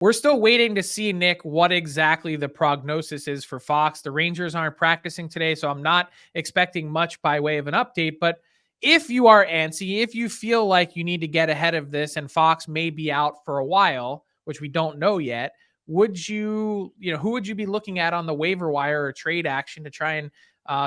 We're still waiting to see, Nick, what exactly the prognosis is for Fox. The Rangers aren't practicing today, so I'm not expecting much by way of an update. But if you are antsy, if you feel like you need to get ahead of this and Fox may be out for a while, which we don't know yet, would you, who would you be looking at on the waiver wire or trade action to try and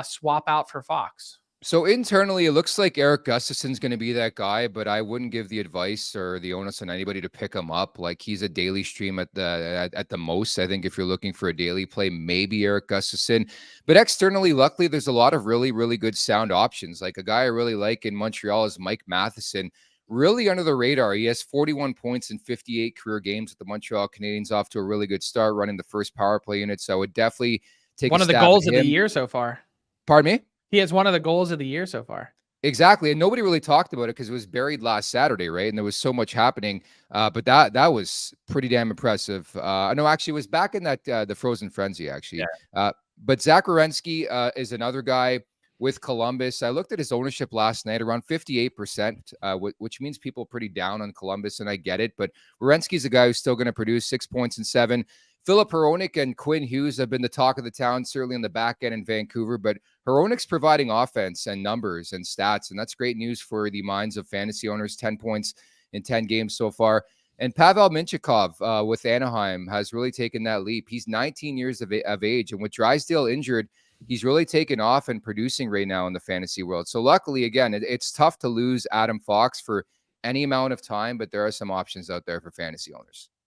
swap out for Fox? So internally, it looks like Eric Gustafson's going to be that guy, but I wouldn't give the advice or the onus on anybody to pick him up. Like, he's a daily stream at the most. I think if you're looking for a daily play, maybe Eric Gustafson. But externally, luckily, there's a lot of really, really good sound options. Like, a guy I really like in Montreal is Mike Matheson. Really under the radar. He has 41 points in 58 career games with the Montreal Canadiens, off to a really good start, running the first power play unit. So I would definitely take one a of the stab goals at of him. the year so far. Pardon me? He has one of the goals of the year so far. Exactly. And nobody really talked about it because it was buried last Saturday, right? And there was so much happening. But that was pretty damn impressive. No, actually, it was back in that the Frozen Frenzy, actually. Yeah. But Zach Werenski is another guy with Columbus. I looked at his ownership last night, around 58%, which means people are pretty down on Columbus, and I get it. But Werenski's a guy who's still going to produce 6 points and 7. Philip Hronik and Quinn Hughes have been the talk of the town, certainly in the back end in Vancouver. But Hronik's providing offense and numbers and stats, and that's great news for the minds of fantasy owners. 10 points in 10 games so far. And Pavel Mintyukov with Anaheim has really taken that leap. He's 19 years of age, and with Drysdale injured, he's really taken off and producing right now in the fantasy world. So luckily, again, it's tough to lose Adam Fox for any amount of time, but there are some options out there for fantasy owners.